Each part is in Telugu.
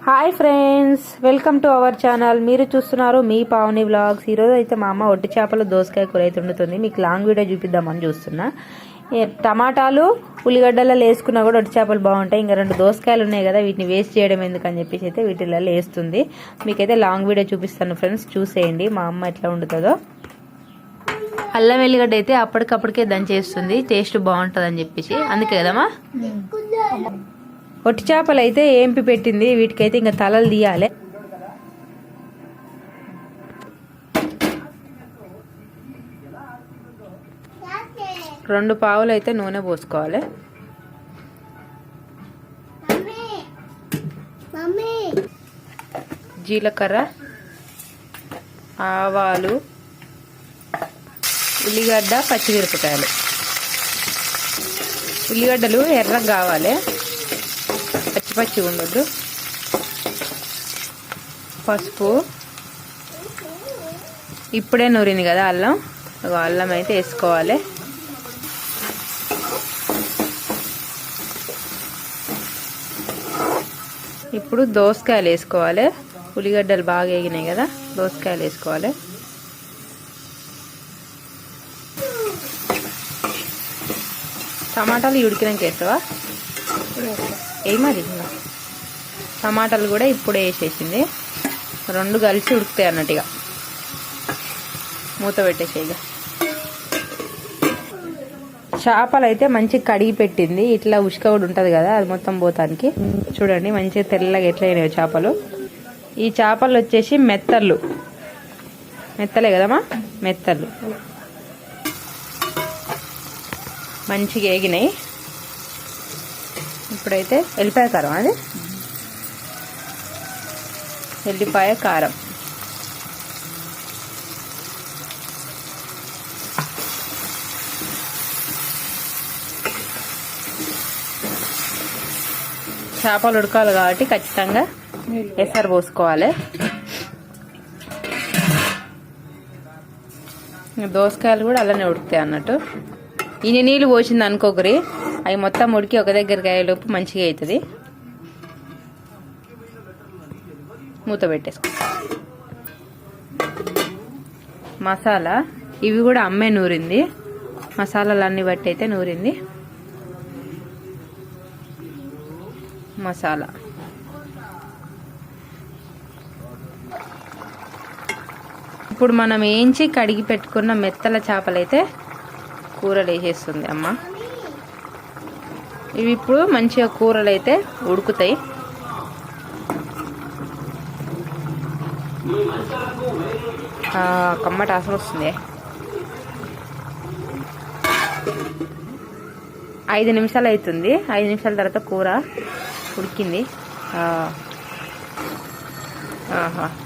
Hi friends, welcome to our channel. మీరు చూస్తున్నారు మీ పావని వ్లాగ్స్. ఈరోజు అయితే మా అమ్మ ఒట్టి చేపలు దోసకాయ కూర అయితే వండుతుంది. మీకు లాంగ్ వీడియో చూపిద్దామని చూస్తున్నా. టమాటాలు ఉల్లిగడ్డలలో వేసుకున్నా కూడా ఒట్టి చేపలు బాగుంటాయి. ఇంకా 2 దోసకాయలు ఉన్నాయి కదా, వీటిని వేస్ట్ చేయడం ఎందుకని చెప్పేసి అయితే వీటిల్లో వేస్తుంది. మీకైతే లాంగ్ వీడియో చూపిస్తాను ఫ్రెండ్స్, చూసేయండి మా అమ్మ ఎట్లా వండుతుందో. అల్లం వెల్లిగడ్డ అయితే అప్పటికప్పటికే దంచేస్తుంది, టేస్ట్ బాగుంటుంది అని చెప్పేసి. అందుకే కదమ్మా. ఒట్టి చేపలు అయితే ఏంపి పెట్టింది. వీటికైతే ఇంకా తలలు తీయాలి. రెండు పావులు అయితే నూనె పోసుకోవాలి. జీలకర్ర, ఆవాలు, ఉల్లిగడ్డ, పచ్చిమిరపకాయలు. ఉల్లిగడ్డలు ఎర్రగా కావాలి, పచ్చి ఉండొద్దు. పసుపు, ఇప్పుడే నూరింది కదా అల్లం, అల్లం అయితే వేసుకోవాలి. ఇప్పుడు దోసకాయలు వేసుకోవాలి. ఉల్లిగడ్డలు బాగా వేగినాయి కదా, దోసకాయలు వేసుకోవాలి. టమాటాలు ఉడికినాక వేస్తావా? మరి ఇంకా టమాటాలు కూడా ఇప్పుడే వేసేసింది. 2 కలిసి ఉడుకుతాయి అన్నట్టుగా. మూత పెట్టేసేగా. చేపలు అయితే మంచిగా కడిగి పెట్టింది. ఇట్లా ఉష్క కూడా ఉంటుంది కదా, అది మొత్తం పోతానికి. చూడండి మంచిగా తెల్లగా ఎట్లా అయినాయో చేపలు. ఈ చేపలు వచ్చేసి మెత్తలే కదమ్మా, మెత్తలు మంచిగా వేగినాయి. ఇప్పుడైతే ఎల్లిపాయ కారం, అది ఎల్లిపాయ కారం. చేపలు ఉడకాలి కాబట్టి ఖచ్చితంగా ఎసరు పోసుకోవాలి. దోసకాయలు కూడా అలానే ఉడుకుతాయి అన్నట్టు. ఇన్ని నీళ్ళు పోసింది అనుకోకరి, అవి మొత్తం ఉడికి ఒక దగ్గరికి అయ్యేలోపు మంచిగా అవుతుంది. మూత పెట్టేసుకో. మసాలా ఇవి కూడా అమ్మే నూరింది. మసాలాలు అన్ని బట్టి అయితే నూరింది. మసాలా ఇప్పుడు మనం వేయించి కడిగి పెట్టుకున్న మెత్తల చేపలైతే కూరలు వేసేస్తుంది అమ్మ. ఇవి ఇప్పుడు మంచిగా కూరలు అయితే ఉడుకుతాయి. కమ్మటి వాసన వస్తుంది. 5 నిమిషాలు అవుతుంది. 5 నిమిషాల తర్వాత కూర ఉడికింది.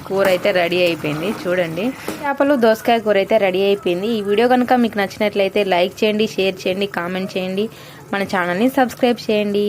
కూర అయితే రెడీ అయిపోయింది. చూడండి, చేపలు దోసకాయ కూర అయితే రెడీ అయిపోయింది. ఈ వీడియో కనుక మీకు నచ్చినట్లయితే లైక్ చేయండి, షేర్ చేయండి, కామెంట్ చేయండి, మన ఛానల్ని సబ్స్క్రైబ్ చేయండి.